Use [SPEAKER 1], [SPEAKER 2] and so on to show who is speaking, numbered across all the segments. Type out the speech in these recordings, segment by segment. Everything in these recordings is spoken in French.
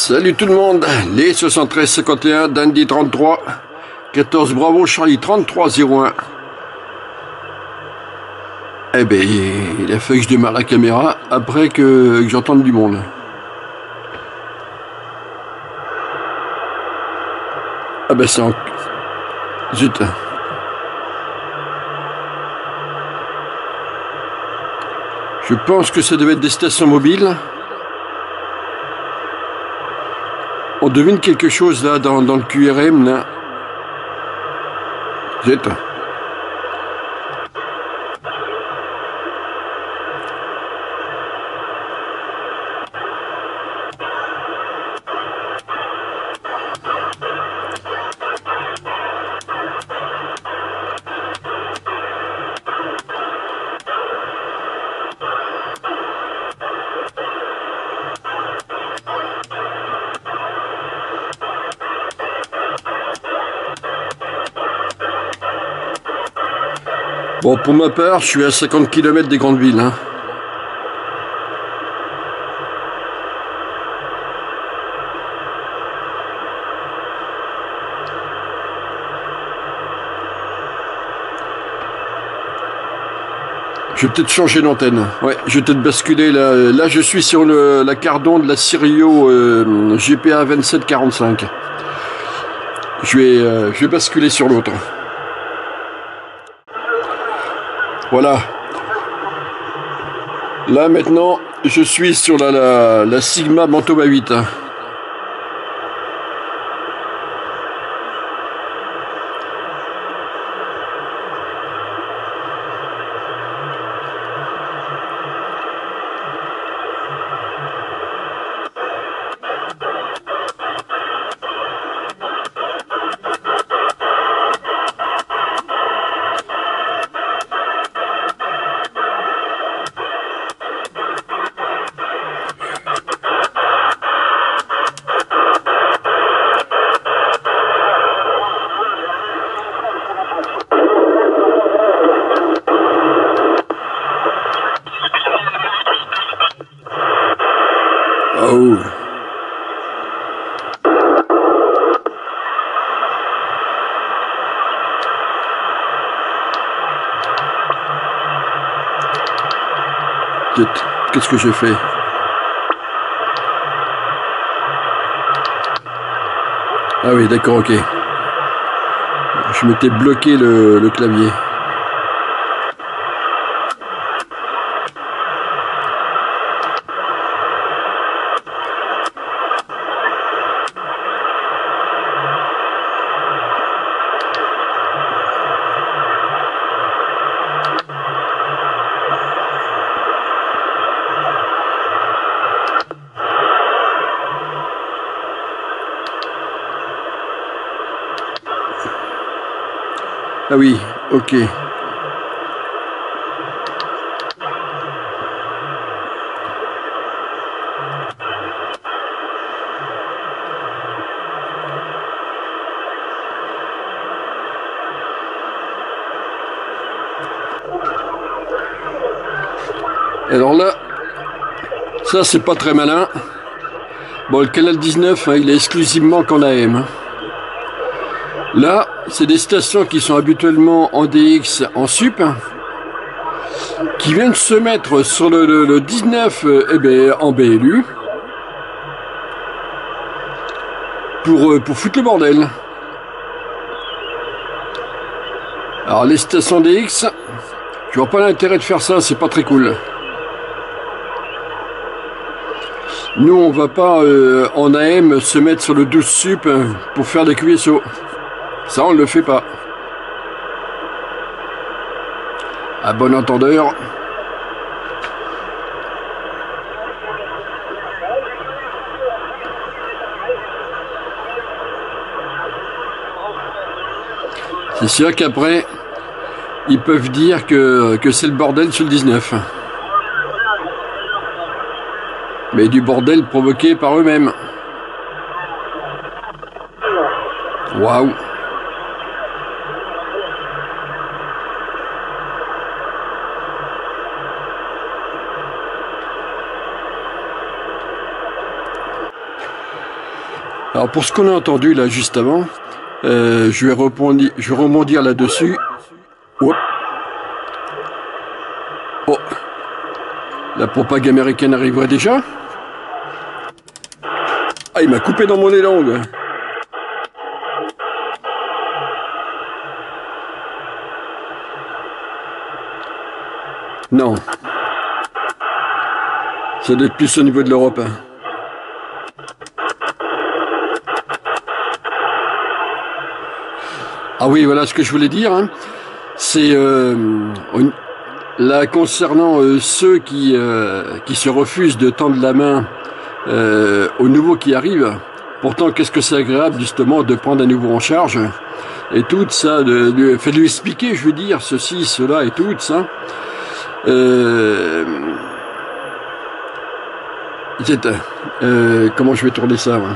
[SPEAKER 1] Salut tout le monde, les 73-51, Dandy 33, 14 Bravo Charlie 33-01. Eh ben, il a fallu que je démarre la caméra après que j'entende du monde. Ah ben c'est en... Zut. Je pense que ça devait être des stations mobiles. On devine quelque chose là dans le QRM là. Zut. Bon, pour ma part, je suis à 50 km des grandes villes. Hein. Je vais peut-être changer d'antenne. Ouais, je vais peut-être basculer. Là, je suis sur la Cardon de la Sirio GPA 2745. Je vais basculer sur l'autre. Voilà. Là maintenant, je suis sur la Sigma Mantova 8. Oh. Qu'est-ce que j'ai fait? Ah oui, d'accord, ok. Je m'étais bloqué le clavier. Ah oui, ok. Alors là, ça c'est pas très malin. Bon, le canal 19, hein, il est exclusivement qu'en AM. Là, c'est des stations qui sont habituellement en DX, en sup, qui viennent se mettre sur le 19 eh ben, en BLU pour foutre le bordel. Alors les stations DX, je vois pas l'intérêt de faire ça, c'est pas très cool. Nous, on va pas en AM se mettre sur le 12 sup pour faire des QSO. Ça, on ne le fait pas. À bon entendeur. C'est sûr qu'après, ils peuvent dire que c'est le bordel sur le 19. Mais du bordel provoqué par eux-mêmes. Waouh! Alors pour ce qu'on a entendu là juste avant, je vais rebondir là-dessus. Oh. Oh. La propague américaine arriverait déjà. Ah, il m'a coupé dans mon élan. Non. Ça doit être plus au niveau de l'Europe. Ah oui, voilà ce que je voulais dire. Hein. C'est là concernant ceux qui se refusent de tendre la main aux nouveaux qui arrivent. Pourtant, qu'est-ce que c'est agréable justement de prendre un nouveau en charge et tout ça, de lui expliquer, je veux dire, ceci, cela et tout ça. Comment je vais tourner ça, moi.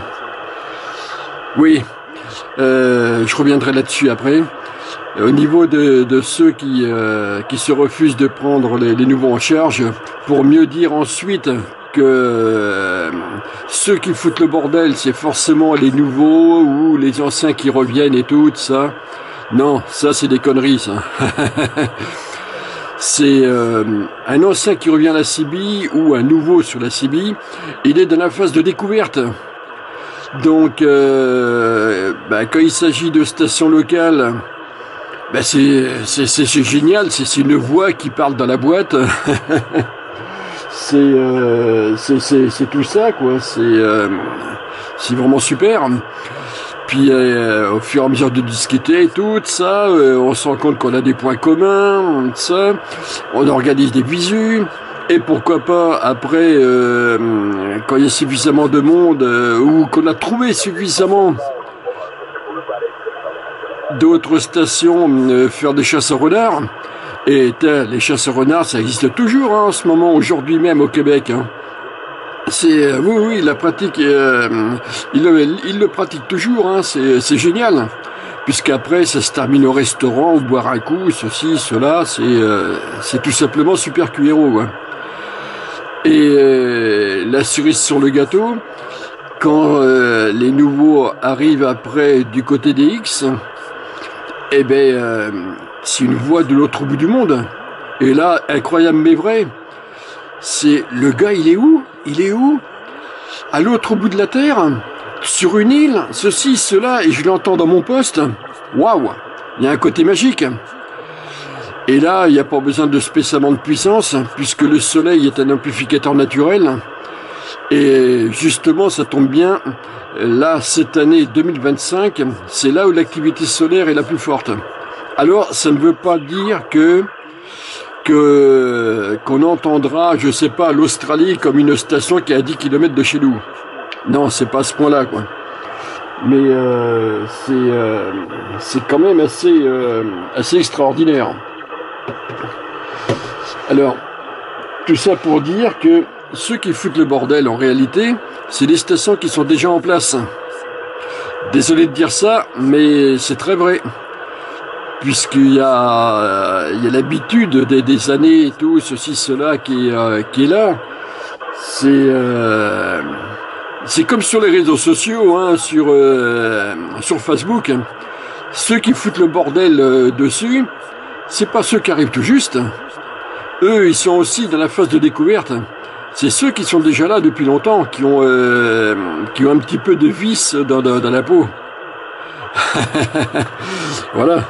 [SPEAKER 1] Oui. Je reviendrai là-dessus après. Au niveau de ceux qui se refusent de prendre les nouveaux en charge, pour mieux dire ensuite que ceux qui foutent le bordel, c'est forcément les nouveaux ou les anciens qui reviennent et tout ça. Non, ça c'est des conneries, ça. C'est un ancien qui revient à la CB ou un nouveau sur la CB, il est dans la phase de découverte. Donc, quand il s'agit de stations locales, c'est génial, c'est une voix qui parle dans la boîte. C'est tout ça, quoi. C'est vraiment super. Puis au fur et à mesure de discuter et tout ça, on se rend compte qu'on a des points communs, ça. On organise des visus. Et pourquoi pas, après, quand il y a suffisamment de monde, ou qu'on a trouvé suffisamment d'autres stations, faire des chasses à renards. Et les chasses à renards, ça existe toujours hein, en ce moment, aujourd'hui même au Québec. Hein. C'est oui, la pratique, il le pratique toujours, hein, c'est génial. Puisqu'après, ça se termine au restaurant, ou boire un coup, ceci, cela, c'est tout simplement super cuero, quoi. Et la cerise sur le gâteau, quand les nouveaux arrivent après du côté des X, eh ben, c'est une voix de l'autre bout du monde. Et là, incroyable mais vrai, c'est le gars, il est où? Il est où? À l'autre bout de la terre, sur une île, ceci, cela, et je l'entends dans mon poste. Waouh! Il y a un côté magique. Et là, il n'y a pas besoin de spécialement de puissance, puisque le soleil est un amplificateur naturel. Et justement, ça tombe bien, là, cette année 2025, c'est là où l'activité solaire est la plus forte. Alors, ça ne veut pas dire qu'on entendra, je sais pas, l'Australie comme une station qui est à 10 km de chez nous. Non, c'est pas à ce point-là, quoi. Mais c'est quand même assez extraordinaire. Alors, tout ça pour dire que ceux qui foutent le bordel, en réalité, c'est des stations qui sont déjà en place. Désolé de dire ça, mais c'est très vrai. Puisqu'il y a l'habitude des années et tout, ceci, cela qui est là. C'est comme sur les réseaux sociaux, hein, sur Facebook. Ceux qui foutent le bordel dessus, c'est pas ceux qui arrivent tout juste. Eux, ils sont aussi dans la phase de découverte. C'est ceux qui sont déjà là depuis longtemps, qui ont un petit peu de vis dans la peau. Voilà.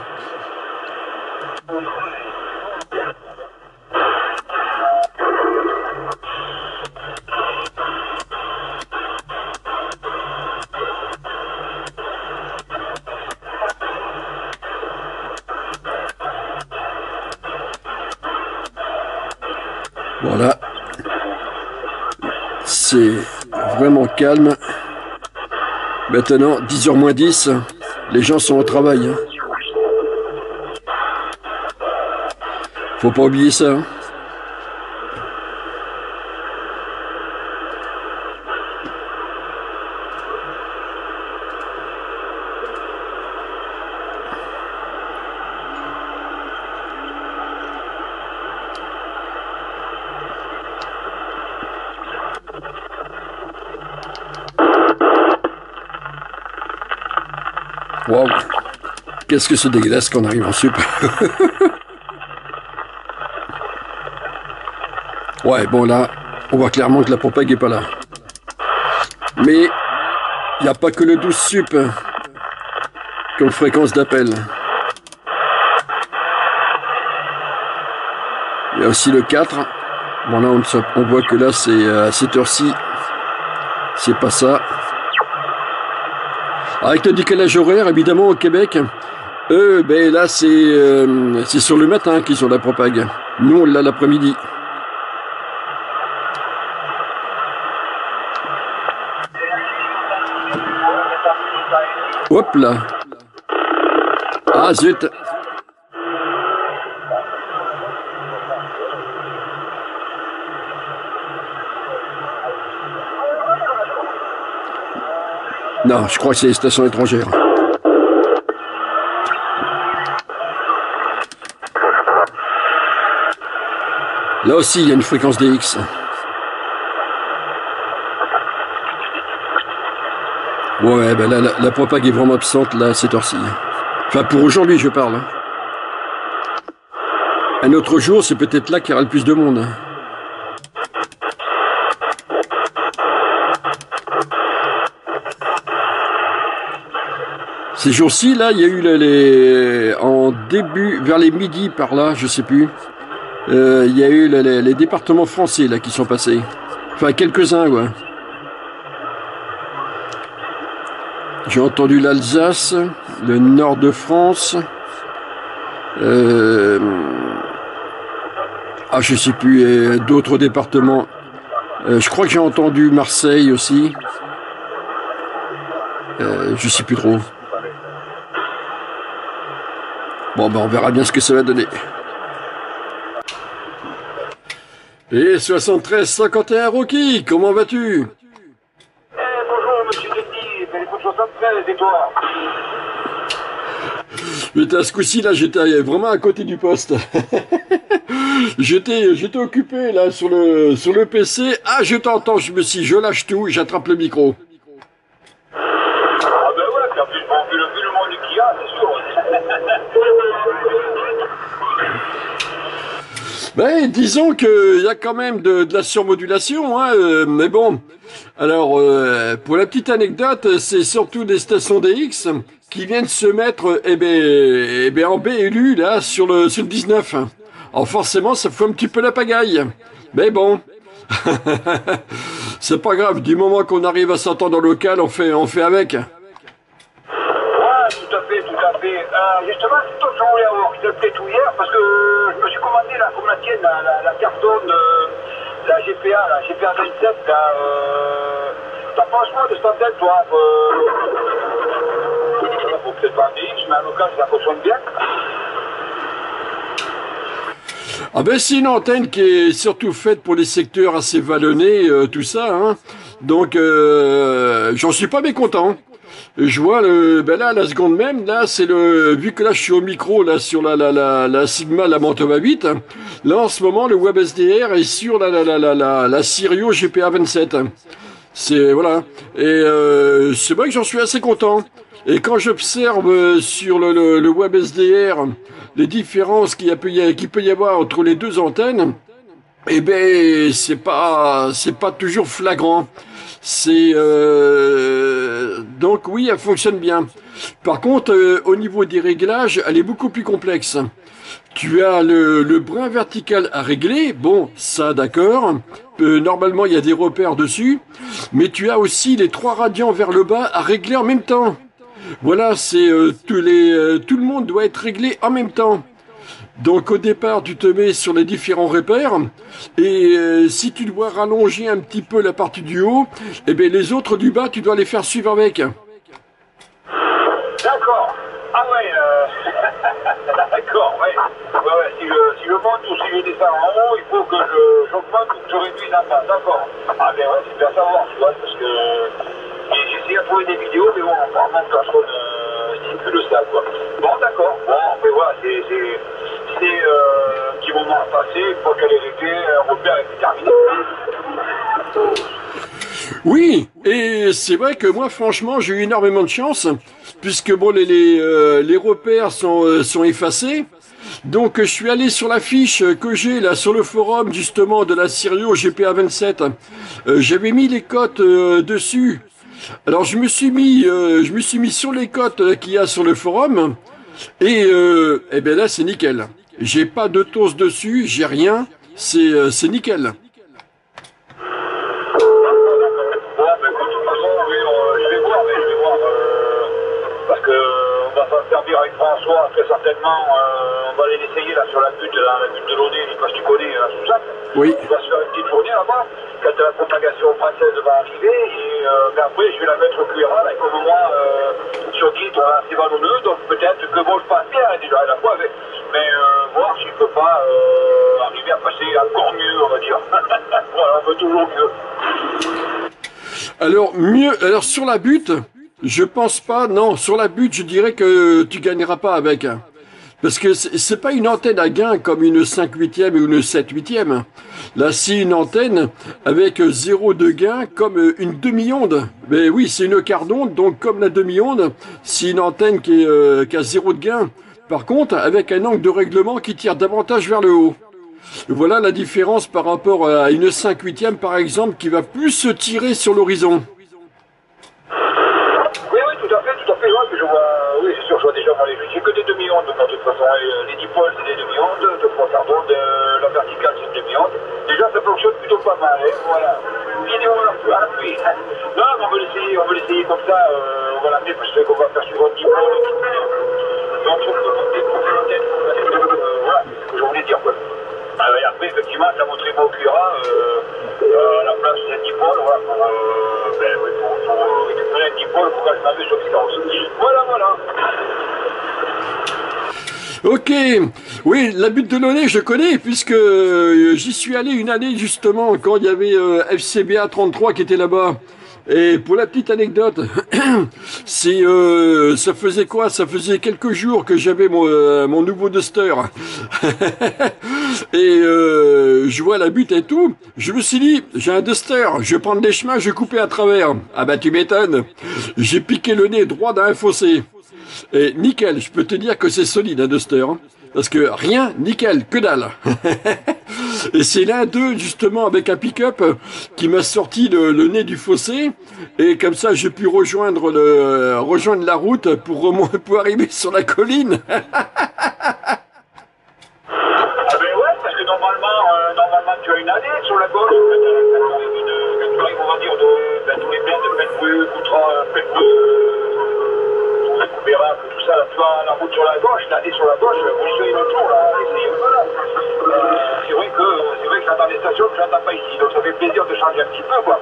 [SPEAKER 1] Voilà. C'est vraiment calme. Maintenant, 10h moins 10, les gens sont au travail. Hein. Faut pas oublier ça. Hein. Waouh. Qu'est-ce que c'est dégueulasse quand on arrive en sup. Ouais, bon là, on voit clairement que la propague est pas là. Mais il n'y a pas que le 12 sup comme fréquence d'appel. Il y a aussi le 4. Bon là, on voit que là, c'est à cette heure-ci. C'est pas ça. Avec le décalage horaire, évidemment, au Québec, eux, ben là, c'est sur le matin qu'ils ont la propague. Nous, on l'a l'après-midi. Hop là. Ah zut. Non, je crois que c'est les stations étrangères. Là aussi, il y a une fréquence DX. Ouais, ben là, la propague est vraiment absente, là, à cette heure-ci. Enfin, pour aujourd'hui, je parle. Un autre jour, c'est peut-être là qu'il y aura le plus de monde. Ces jours-ci, là, il y a eu en début, vers les midis, par là, je sais plus, il y a eu les départements français, là, qui sont passés. Enfin, quelques-uns, ouais. J'ai entendu l'Alsace, le nord de France, je sais plus, d'autres départements. Je crois que j'ai entendu Marseille aussi. Je sais plus trop. Bon, ben on verra bien ce que ça va donner. Et 73-51 Rocky, comment vas-tu?
[SPEAKER 2] Bonjour monsieur Denis, téléphone 73, et toi?
[SPEAKER 1] Mais à ce coup-ci, là, j'étais vraiment à côté du poste. J'étais occupé, là, sur le PC. Ah, je t'entends, je lâche tout, j'attrape le micro.
[SPEAKER 2] Ah ben ouais, puis en plus, bon, vu le monde qu'il y a, c'est sûr.
[SPEAKER 1] Ben, disons qu'il y a quand même de la surmodulation, hein, mais bon. Alors, pour la petite anecdote, c'est surtout des stations DX qui viennent se mettre, en BLU, là, sur le 19. Alors forcément, ça fait un petit peu la pagaille. Mais bon. C'est pas grave, du moment qu'on arrive à s'entendre en local, on fait avec.
[SPEAKER 2] Ouais, tout à fait, tout à fait. Justement, c'est toi que je voulais avoir, je te plais tout hier, parce que je me suis commandé, là, comme la tienne, la cartonne, la GPA 27, là, t'en penses quoi de cette antenne, toi? Bon, peut-être pas en DX, mais en local, ça fonctionne bien.
[SPEAKER 1] Ah ben c'est une antenne qui est surtout faite pour les secteurs assez vallonnés, tout ça, hein. Donc j'en suis pas mécontent. Je vois là la seconde même, là c'est vu que là je suis au micro là sur la Sigma, la Mantova 8, là en ce moment le WebSDR est sur la Sirio GPA 27. C'est voilà. Et c'est vrai que j'en suis assez content. Et quand j'observe sur le WebSDR les différences qu'il peut y avoir entre les deux antennes, eh ben c'est pas toujours flagrant. C'est donc oui, elle fonctionne bien. Par contre, au niveau des réglages, elle est beaucoup plus complexe. Tu as le brin vertical à régler, bon, ça d'accord. Normalement, il y a des repères dessus, mais tu as aussi les 3 radians vers le bas à régler en même temps. Voilà, c'est tout le monde doit être réglé en même temps. Donc au départ, tu te mets sur les différents repères, et si tu dois rallonger un petit peu la partie du haut, eh bien les autres du bas, tu dois les faire suivre avec.
[SPEAKER 2] D'accord. Ah ouais, d'accord, ouais. Ouais, si je monte ou si je descends en haut, il faut que j'augmente ou que je réduise en bas, d'accord. Ah ben ouais, c'est bien à savoir, tu vois, parce que j'ai essayé de trouver des vidéos, mais bon, apparemment, personne stipule ça, quoi. Bon, d'accord, bon, mais voilà, c'est un petit moment à passer, une fois qu'elle est réglée, un repère est terminé.
[SPEAKER 1] Oui, et c'est vrai que moi, franchement, j'ai eu énormément de chance, puisque bon, les repères sont effacés. Donc, je suis allé sur la fiche que j'ai là sur le forum justement de la Sirio GPA 27. J'avais mis les cotes dessus. Alors, je me suis mis sur les cotes qu'il y a sur le forum, et ben là, c'est nickel. J'ai pas de toast dessus, j'ai rien. C'est nickel.
[SPEAKER 2] Bon, ben, écoute, de toute façon, oui, je vais voir, mais je vais voir. Parce que on va s'en servir avec François, très certainement. On va aller l'essayer là sur la butte de l'Audet, je sais pas si tu connais, à Soussac.
[SPEAKER 1] Oui.
[SPEAKER 2] On va se faire une petite journée là-bas, quand la propagation française va arriver, et ben après je vais la mettre au cuira, là, comme moi, sur Guide, on a assez vallonneux, donc peut-être que bon, je passe bien déjà à la fois, mais voir si je peux pas arriver à passer encore mieux, on va dire. Voilà, on peut toujours mieux.
[SPEAKER 1] Alors sur la butte, je pense pas, non, sur la butte, je dirais que tu gagneras pas avec. Parce que c'est pas une antenne à gain comme une 5/8e ou une 7/8e. Là, c'est une antenne avec zéro de gain comme une demi-onde. Mais oui, c'est une quart d'onde, donc comme la demi-onde, c'est une antenne qui a zéro de gain. Par contre, avec un angle de règlement qui tire davantage vers le haut. Voilà la différence par rapport à une 5/8e, par exemple, qui va plus se tirer sur l'horizon.
[SPEAKER 2] Oui, oui, tout à fait, ouais, que je vois, oui, c'est sûr, je vois déjà, moi, j'ai que des demi-ondes, de toute façon, les dipôles, c'est des demi-ondes, de trois quarts d'onde, la verticale, c'est une demi-onde. Déjà, ça fonctionne plutôt pas mal, hein, voilà. Vidéo à la pluie. Non, mais on veut l'essayer comme ça, on va l'amener, parce qu'on va faire sur un dipôle, donc, on peut monter pour faire la tête, voilà, c'est ce que je voulais dire, quoi. Et après, effectivement, ça montrait mon cuira, à la place d'un dipôle, voilà, pour récupérer un dipôle pour que je m'amuse sur distance. Voilà, voilà.
[SPEAKER 1] Ok, oui, la butte de Launay, je connais, puisque j'y suis allé une année justement quand il y avait FCBA 33 qui était là-bas. Et pour la petite anecdote, ça faisait quoi? Ça faisait quelques jours que j'avais mon nouveau Duster. Et je vois la butte et tout. Je me suis dit, j'ai un Duster, je vais prendre des chemins, je vais couper à travers. Ah bah tu m'étonnes. J'ai piqué le nez droit dans un fossé. Et nickel, je peux te dire que c'est solide un Duster. Hein, parce que rien, nickel, que dalle. Et c'est l'un d'eux, justement, avec un pick-up, qui m'a sorti le nez du fossé. Et comme ça, j'ai pu rejoindre la route pour arriver sur la colline.
[SPEAKER 2] Ah ben ouais, parce que normalement tu as une allée sur la gauche, quand tu arrives, on va dire, tous les plaines de Penbrue, Coutras, Coubérac, tout ça, tu as la route sur la gauche, l'allée sur la gauche, vous essayez le tour, là, essayez, voilà. C'est vrai que j'entends des stations que j'entends pas ici, donc ça fait plaisir de changer un petit peu, quoi.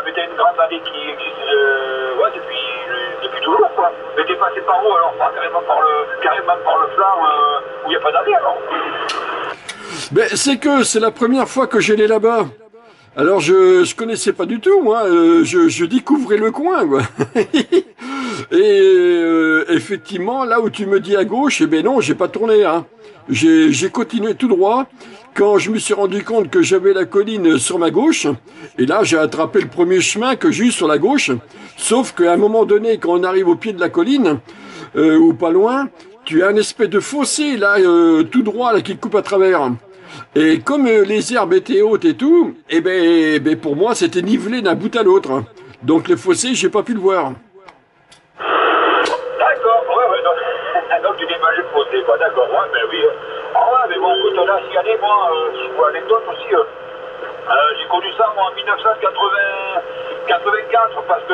[SPEAKER 2] Mais t'as une grande allée qui existe, ouais, depuis toujours, quoi. Mais t'es passé par où, alors? Carrément par le flanc, où il n'y a pas d'allée, alors?
[SPEAKER 1] Ben, c'est la première fois que j'allais là-bas. Alors je connaissais pas du tout, moi. Je découvrais le coin, quoi. Et effectivement, là où tu me dis à gauche, eh ben non, j'ai pas tourné. Hein. J'ai continué tout droit. Quand je me suis rendu compte que j'avais la colline sur ma gauche, et là j'ai attrapé le premier chemin que j'ai eu sur la gauche. Sauf qu'à un moment donné, quand on arrive au pied de la colline, ou pas loin, tu as un espèce de fossé là, tout droit là qui te coupe à travers. Et comme les herbes étaient hautes et tout, ben pour moi c'était nivelé d'un bout à l'autre. Donc le fossé, j'ai pas pu le voir.
[SPEAKER 2] D'accord, ouais, donc tu déménages le fossé, quoi, d'accord, ouais, ben oui. Ah ouais, mais bon, écoute, là, s'y aller, moi, si vous l'anecdote aussi, j'ai connu ça, moi, en 1984, parce que,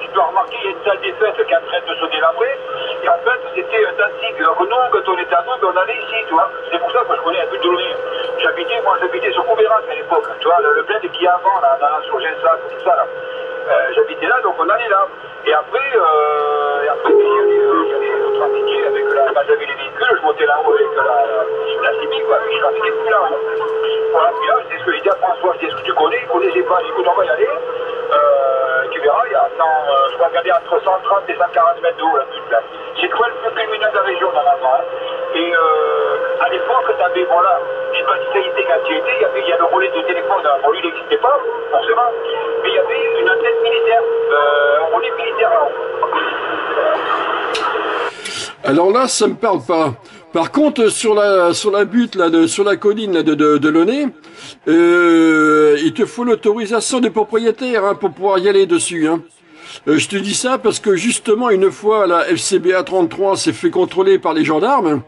[SPEAKER 2] si tu as remarqué, il y a une salle des fêtes qui est en train de se délabrer, et en fait, c'était Danzig. Nous, quand on était à nous, on allait ici, tu vois. C'est pour ça que je connais un peu de l'Ouvrier. J'habitais sur Coubérac à l'époque, tu vois, le bled qui est avant, là, sur Gensac, tout ça, là. J'habitais là, donc on allait là. Et après j'allais trafiquer avec quand j'avais les véhicules, je montais là-haut avec la Civic, quoi, puis je trafiquais plus là. Voilà, puis là, c'est ce que j'ai dit à François, je dis, est-ce que tu connais? Il connaissait pas, j'ai dit, écoute, on va y aller. Tu verras, il y a je crois qu'il y a entre 130 et 140 mètres d'eau, là, toute là. C'est quoi le plus culminant de la région, normalement. Hein. Et À l'époque, tu avais, voilà, je sais pas si ça y était quand tu y étais, il y a le relais de téléphone, bon, lui, il n'existait pas, forcément, mais il y avait une antenne militaire, un relais militaire là-haut.
[SPEAKER 1] Alors là, ça me parle pas. Par contre, sur la butte, là, sur la colline là, de Launay, il te faut l'autorisation des propriétaires hein, pour pouvoir y aller dessus. Hein. Je te dis ça parce que justement, une fois, la FCBA 33 s'est fait contrôler par les gendarmes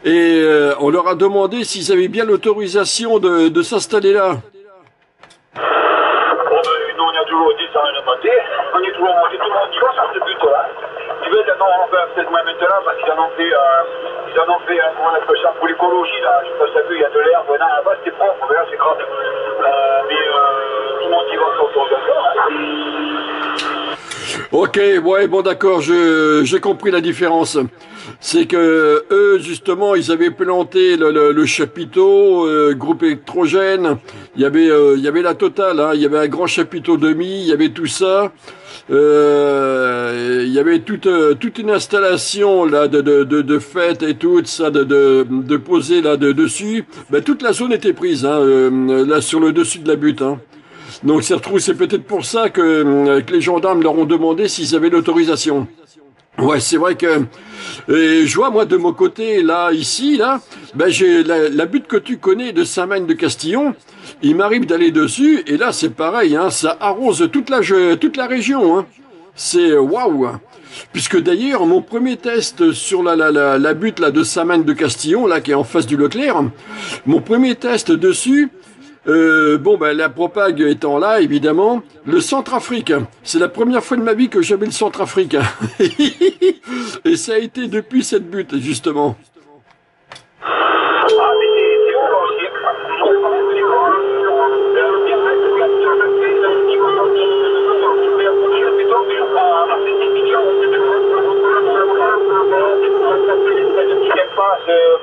[SPEAKER 1] et on leur a demandé s'ils avaient bien l'autorisation de s'installer là.
[SPEAKER 2] Bon, ben, nous, on a toujours dit ça, on a demandé. On est toujours monté, tout le monde y va sur ce but-là. Tu veux, non, enfin, peut-être moins maintenant, parce qu'ils en ont fait, comment on appelle ça, pour l'écologie, là. Je sais pas si t'as vu, il y a de l'herbe. Non, là-bas, c'était propre, mais là, c'est grave. Mais tout le monde y va sur l'autorisation, hein.
[SPEAKER 1] Ok, ouais, bon d'accord, j'ai compris la différence. C'est que eux, justement, ils avaient planté le chapiteau, groupe électrogène. Il y avait la totale, hein. Il y avait un grand chapiteau demi, il y avait tout ça. Il y avait toute une installation là de fête et tout ça de poser là dessus. Ben, toute la zone était prise, hein, là sur le dessus de la butte. Hein. Donc ça se trouve, c'est peut-être pour ça que les gendarmes leur ont demandé s'ils avaient l'autorisation. Ouais, c'est vrai que je vois moi de mon côté là ici là, ben j'ai la butte que tu connais de Saint-Magne de Castillon. Il m'arrive d'aller dessus et là c'est pareil, hein, ça arrose toute la région. Hein. C'est waouh. Puisque d'ailleurs mon premier test sur la butte là de Saint-Magne de Castillon là qui est en face du Leclerc, mon premier test dessus. Bon, ben, la propague étant là, évidemment, le Centrafrique. C'est la première fois de ma vie que j'avais le Centrafrique. Et ça a été depuis cette butte, justement.
[SPEAKER 2] Ah, mais c'est où là aussi?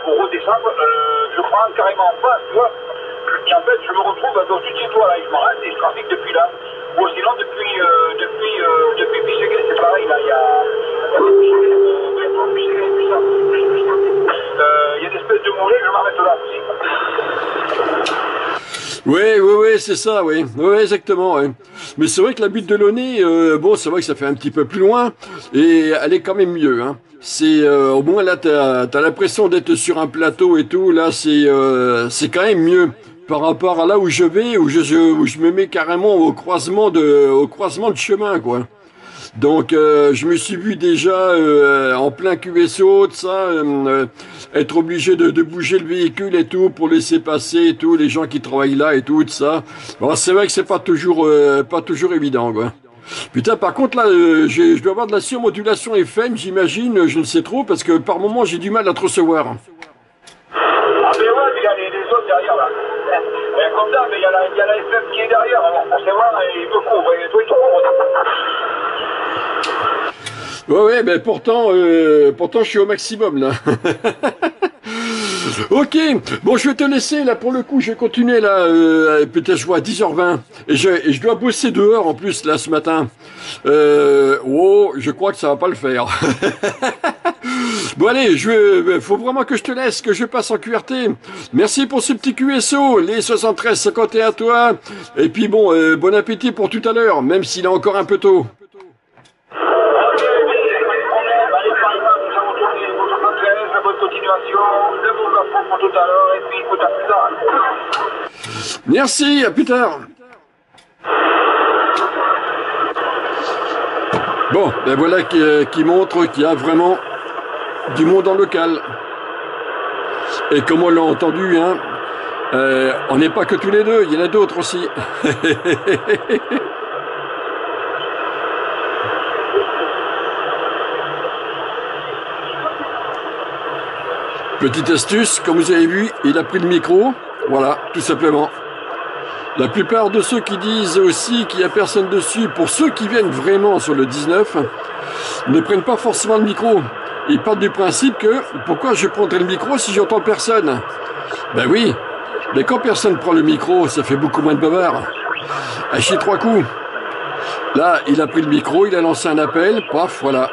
[SPEAKER 2] Pour redescendre, je prends carrément en face, tu vois. Et en fait, je me retrouve au-dessus de chez toi, là, et je m'arrête et je trafique depuis là. Bon, sinon, depuis Picheguet, c'est pareil, là, il y a des espèces de moulets, je m'arrête là aussi.
[SPEAKER 1] Oui, c'est ça, oui. Oui, exactement, oui. Mais c'est vrai que la butte de Launay, bon, c'est vrai que ça fait un petit peu plus loin, et elle est quand même mieux, hein. C'est, au moins là, t'as l'impression d'être sur un plateau et tout, là, c'est quand même mieux. Par rapport à là où je vais, où je me mets carrément au croisement de chemin, quoi. Donc, je me suis vu déjà en plein QSO, de ça, être obligé de bouger le véhicule et tout pour laisser passer et tout les gens qui travaillent là et tout, de ça. Bon, c'est vrai que c'est pas toujours évident, quoi. Putain, par contre là, je dois avoir de la surmodulation FM, j'imagine, je ne sais trop, parce que par moment j'ai du mal à te recevoir.
[SPEAKER 2] Ah, mais ouais, mais il y a les autres derrière là. Comme ça, mais il y a la FM qui est derrière, alors forcément, il me couvre, et toi, il te couvre.
[SPEAKER 1] Ouais, ben pourtant je suis au maximum là. Ok, bon je vais te laisser là pour le coup, je vais continuer là, peut-être je vois à 10h20 et je dois bosser dehors en plus là ce matin. Je crois que ça va pas le faire. Bon allez, faut vraiment que je te laisse, que je passe en QRT. Merci pour ce petit QSO, les 73-51 à toi. Et puis bon, bon appétit pour tout à l'heure, même s'il est encore un peu tôt. Merci, à plus tard. Bon, ben voilà qui montre qu'il y a vraiment du monde en local. Et comme on l'a entendu, hein, on n'est pas que tous les deux, il y en a d'autres aussi. Petite astuce, comme vous avez vu, il a pris le micro. Voilà, tout simplement. La plupart de ceux qui disent aussi qu'il n'y a personne dessus, pour ceux qui viennent vraiment sur le 19, ne prennent pas forcément le micro. Ils partent du principe que, pourquoi je prendrais le micro si j'entends personne? Ben oui, mais quand personne prend le micro, ça fait beaucoup moins de bavard. À chier 3 coups. Là, il a pris le micro, il a lancé un appel, paf, voilà.